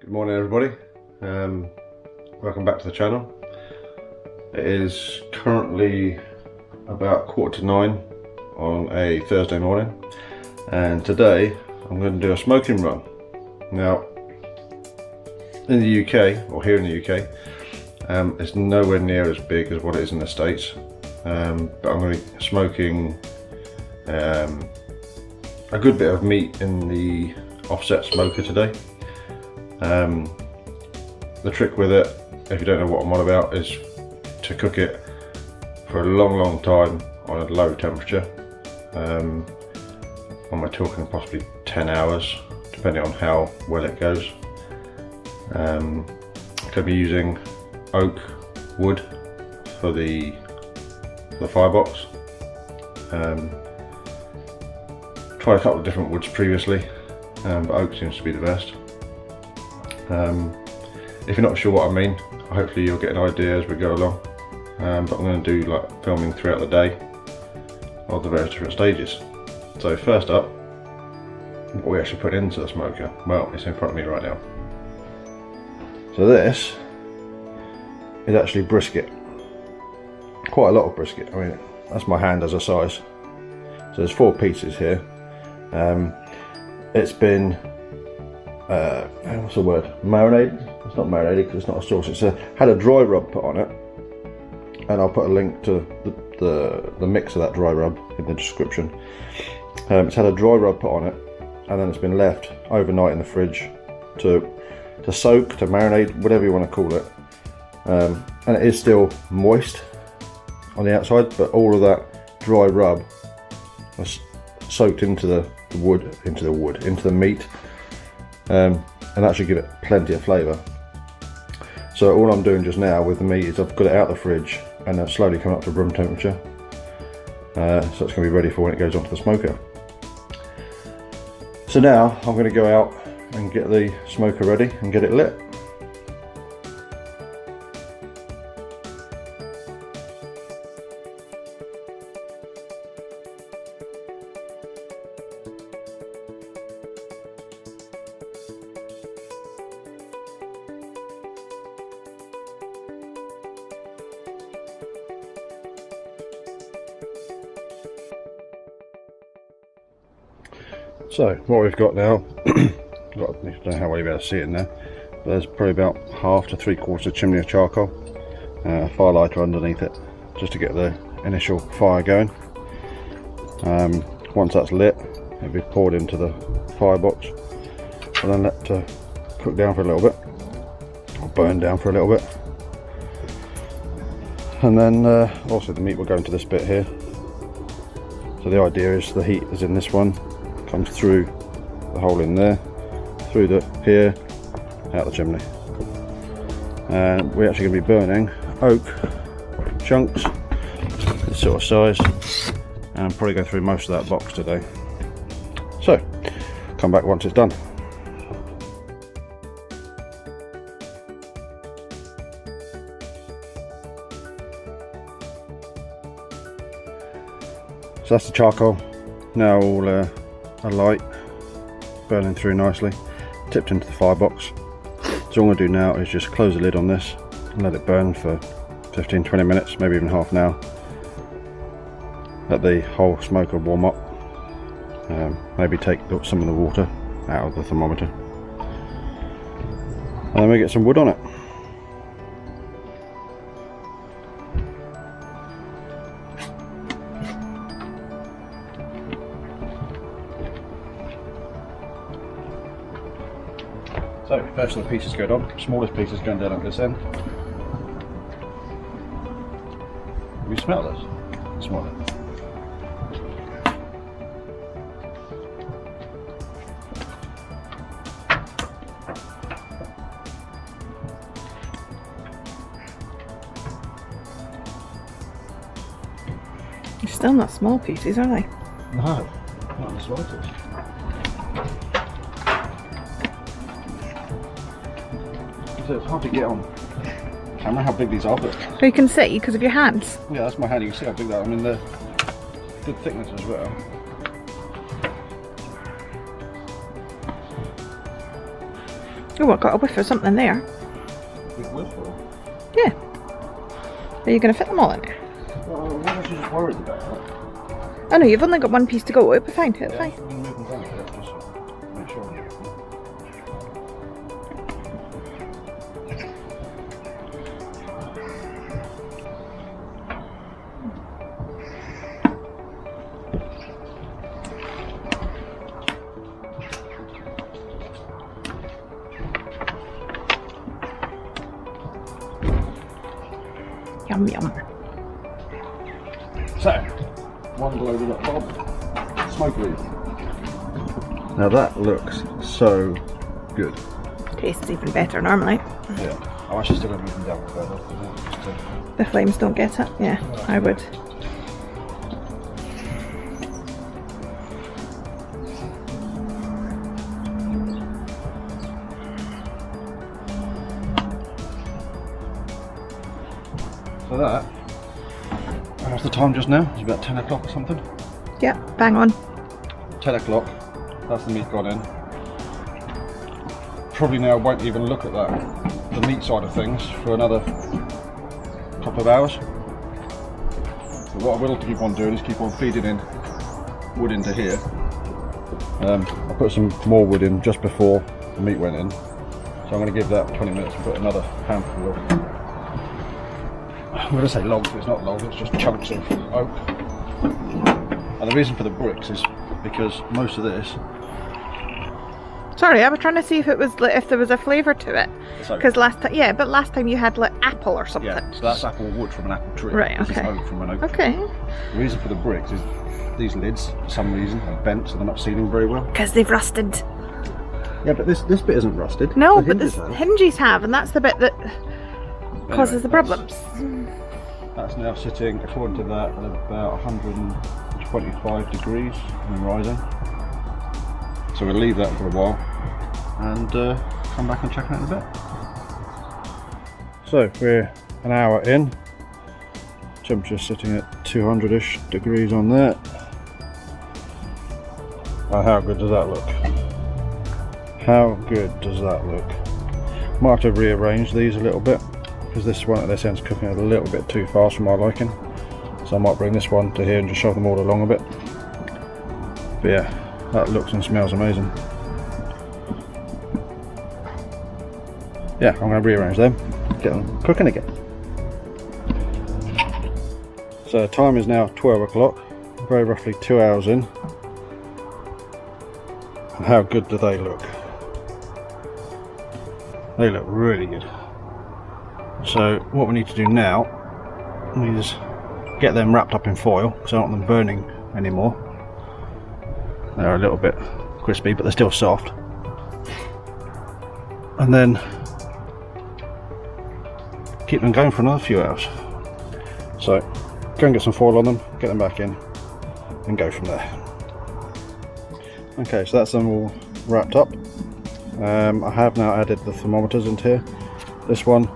Good morning everybody, welcome back to the channel. It is currently about 8:45 on a Thursday morning, and today I'm going to do a smoking run. Now in the UK, or here in the UK, it's nowhere near as big as what it is in the States, but I'm going to be smoking a good bit of meat in the offset smoker today. The trick with it, if you don't know what I'm on about, is to cook it for a long time on a low temperature. Am I talking possibly 10 hours, depending on how well it goes. I'm going to be using oak wood for the firebox. Tried a couple of different woods previously, but oak seems to be the best. If you're not sure what I mean, hopefully you'll get an idea as we go along. But I'm going to do like filming throughout the day of the various different stages. So first up, what we actually put into the smoker, well, it's in front of me right now. So this is actually brisket. Quite a lot of brisket. I mean, that's my hand as a size. So there's 4 pieces here. It's been what's the word? Marinated? It's not marinated because it's not a sauce. It's had a dry rub put on it, and I'll put a link to the mix of that dry rub in the description. It's had a dry rub put on it, and then it's been left overnight in the fridge to soak, to marinate, whatever you want to call it. And it is still moist on the outside, but all of that dry rub was soaked into the meat. And that should give it plenty of flavour. So all I'm doing just now with the meat is I've got it out of the fridge and then slowly coming up to room temperature. So it's going to be ready for when it goes onto the smoker. So now I'm going to go out and get the smoker ready and get it lit. So what we've got now, I don't know how well you'll be able to see it in there, but there's probably about 1/2 to 3/4 chimney of charcoal, a fire lighter underneath it, just to get the initial fire going. Once that's lit, it'll be poured into the firebox, and then let cook down for a little bit, or burn down for a little bit. And then also the meat will go into this bit here. So the idea is the heat is in this one, comes through the hole in there, through here, out the chimney. And we're actually going to be burning oak chunks, this sort of size, and probably go through most of that box today. So, come back once it's done. So that's the charcoal, now all alight, burning through nicely, tipped into the firebox. So all I'm going to do now is just close the lid on this and let it burn for 15-20 minutes, maybe even half an hour. Let the whole smoker warm up, maybe take some of the water out of the thermometer, and then we get some wood on it. So first of the pieces go on, smallest pieces going down at this end. Can you smell this? Smell it. They're still not small pieces, are they? No, not in the slightest. So it's hard to get on camera how big these are, but You can see because of your hands. yeah, that's my hand. You can see how big that. I mean, they're good thickness as well. Oh, I got a whiff of something there. Big whiff or? Yeah. Are you going to fit them all in there? Well, I was just worried about that. Oh no, you've only got one piece to go. It'll be fine. It'll be fine. I'm going to move them down a bit, just to make sure. Yum yum. So, one load of that bob, smoke leaf. Now that looks so good. Tastes even better normally. Yeah, I'm actually still going to move them down further. The flames don't get it. Yeah, I would. So that, what's the time just now? It's about 10 o'clock or something. Yeah, bang on. 10 o'clock, that's the meat gone in. Probably now won't even look at that, the meat side of things, for another couple of hours. But what I will keep on doing is keep on feeding in wood into here. I put some more wood in just before the meat went in. So I'm going to give that 20 minutes and put another handful of, I'm going to say logs, but it's not logs, it's just chunks of oak. And the reason for the bricks is because most of this... Sorry, I was trying to see if it was if there was a flavour to it. Because last time, yeah, but last time you had like apple or something. Yeah, so that's apple wood from an apple tree. Right, this okay. is oak from an oak tree. Okay. The reason for the bricks is these lids, for some reason, are bent, so they're not sealing very well. Because they've rusted. Yeah, but this bit isn't rusted. No, but the hinges have, and that's the bit that causes the problems. That's now sitting, according to that, at about 125 degrees and rising. So we'll leave that for a while and come back and check it out in a bit. So we're an hour in. Temperature sitting at 200-ish degrees on there. And how good does that look? How good does that look? Might have to rearrange these a little bit because this one at this end's cooking a little bit too fast for my liking. So I might bring this one to here and just shove them all along a bit. But yeah, that looks and smells amazing. Yeah, I'm going to rearrange them, get them cooking again. So time is now 12 o'clock, very roughly 2 hours in. And how good do they look? They look really good. So what we need to do now is get them wrapped up in foil because I don't want them burning anymore. They're a little bit crispy, but they're still soft. And then keep them going for another few hours. So go and get some foil on them, get them back in, and go from there. Okay, so that's them all wrapped up. I have now added the thermometers into here. This one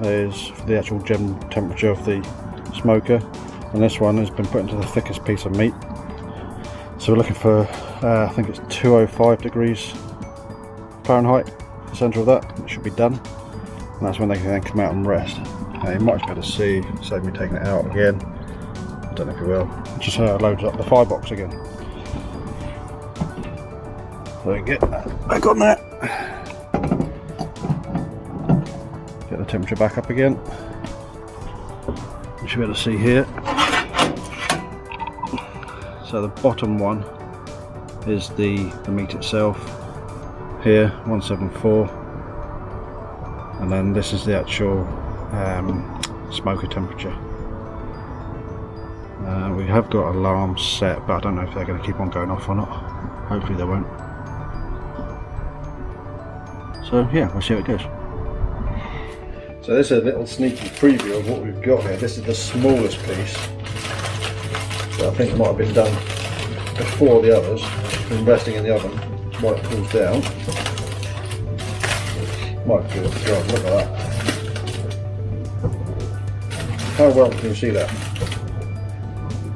is for the actual general temperature of the smoker, and this one has been put into the thickest piece of meat. So we're looking for, I think it's 205 degrees Fahrenheit, the centre of that. It should be done, and that's when they can then come out and rest. Now you might be able to see, save me taking it out again, I don't know if you will, it just loads up the firebox again. So we can get that back on there, get the temperature back up again. You should be able to see here. So the bottom one is the meat itself, here 174, and then this is the actual smoker temperature. We have got alarms set, but I don't know if they're going to keep on going off or not. Hopefully they won't. So yeah, we'll see how it goes. So this is a little sneaky preview of what we've got here. This is the smallest piece that I think might have been done before the others. It's been resting in the oven while it cools down. My God, look at that. How well can you see that?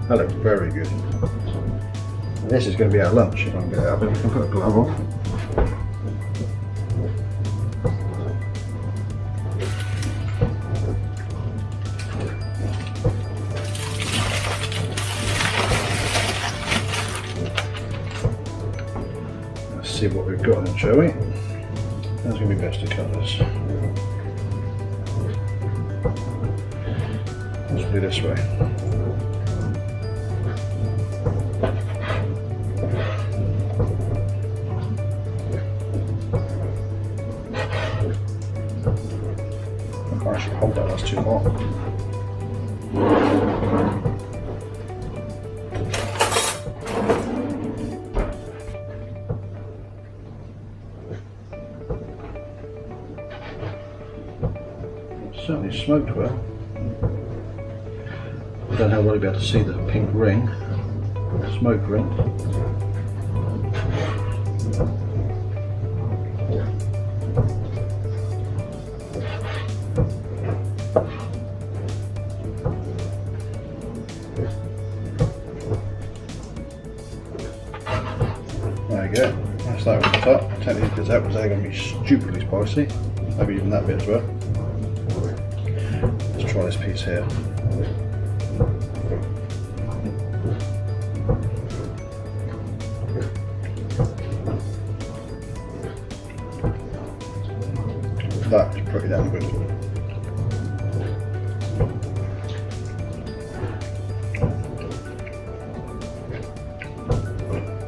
That looks very good. And this is going to be our lunch if I can get it out. We can put a glove on. see what we've got then, shall we? How's going to be best to cut this? Possibly this way. I can't actually hold that, that's too hot. Certainly smoked well. I don't know how well you'll be able to see the pink ring, smoke ring. There we go, that's that at the top. Technically because that was going to be stupidly spicy, maybe even that bit as well. Let's try this piece here. That is pretty damn good.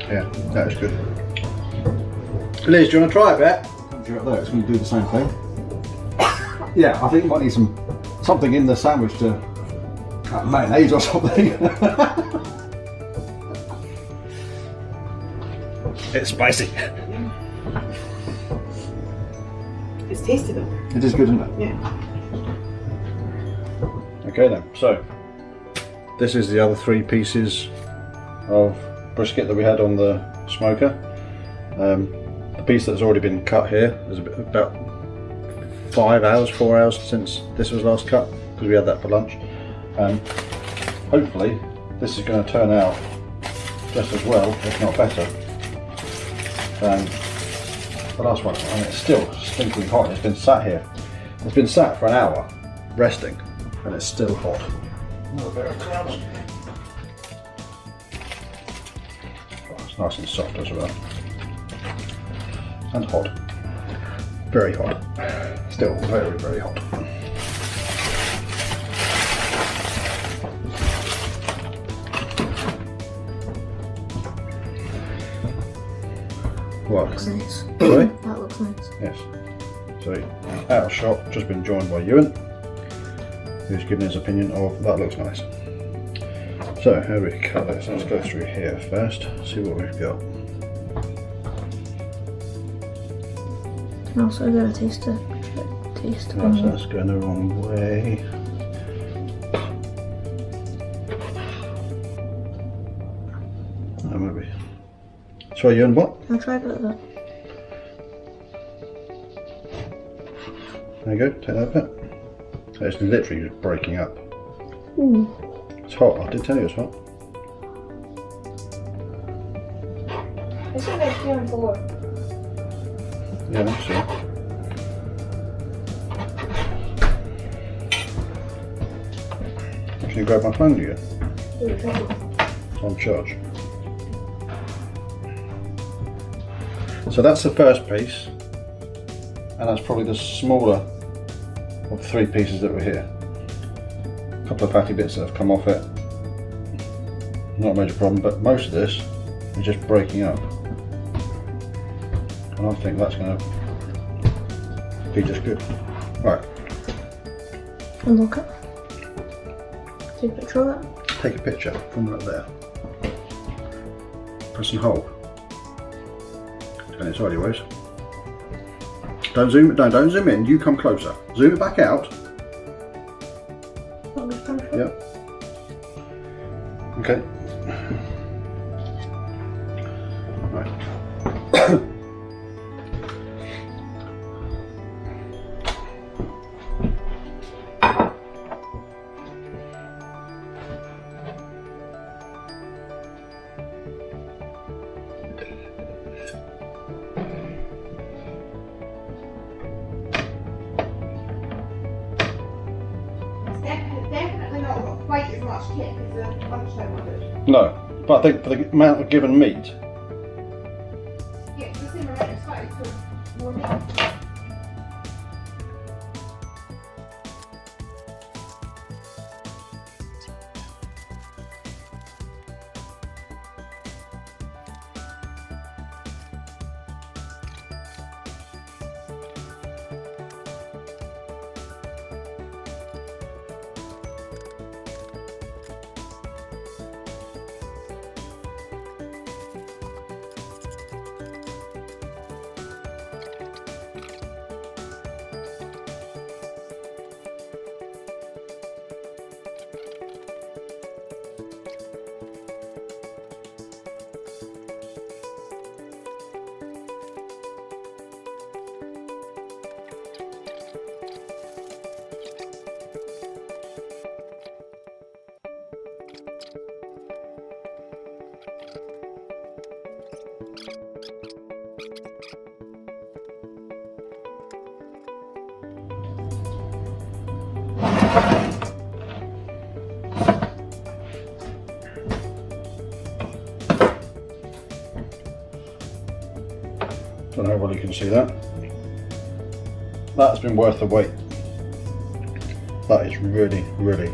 Yeah, that is good. Liz, do you want to try it, Bet? There, it's going to do the same thing. Yeah, I think you might need something in the sandwich to mayonnaise or something. It's spicy. It's tasty though. It is good, isn't it? Yeah. Okay then, so this is the other 3 pieces of brisket that we had on the smoker. The piece that's already been cut here is about 4 hours since this was last cut, because we had that for lunch. Hopefully this is going to turn out just as well, if not better, than the last one. I mean, it's still stinkingly hot. It's been sat here. It's been sat for an hour, resting, and it's still hot. Another bit of crumbs. Oh, it's nice and soft as well. And hot. Very hot. Still very, very hot. What? Looks nice. Sorry? That looks nice. Yes. So, out of shot, just been joined by Ewan, who's given his opinion of that looks nice. So, how do we cut this? Let's go through here first, see what we've got. And also get a taste of Right, so that's going the wrong way. Oh, maybe. Sorry, Ewan, what? I'll try it like that. There you go, take that bit. It's literally just breaking up. Ooh. It's hot, I did tell you it's hot. It's like a 3 and 4. Yeah, that's it. Can you grab my phone again? It's on charge. So that's the first piece, and that's probably the smaller of the 3 pieces that were here. A couple of fatty bits that have come off it. Not a major problem, but most of this is just breaking up. And I think that's going to be just good. Right. And look at. Take a picture of that. Take a picture from right there. Press and hold. Turn it sideways. Don't zoom it. Don't zoom in. You come closer. Zoom it back out. Yep. Okay. Right. Definitely not quite as much kick as the lunchtime one did. No, but I think for the amount of given meat, Yeah, it's the same Hopefully you can see that. That's been worth the wait. That is really, really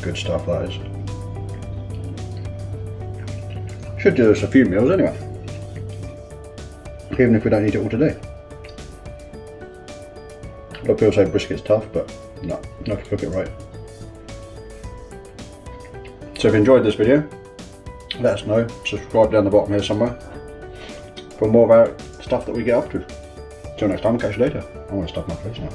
good stuff, that is. Should do us a few meals anyway. Even if we don't eat it all today. A lot of people say brisket's tough, but no, not to cook it right. So if you enjoyed this video, let us know. Subscribe down the bottom here somewhere for more about stuff that we get up to. Till next time, catch you later. I want to stuff my face now.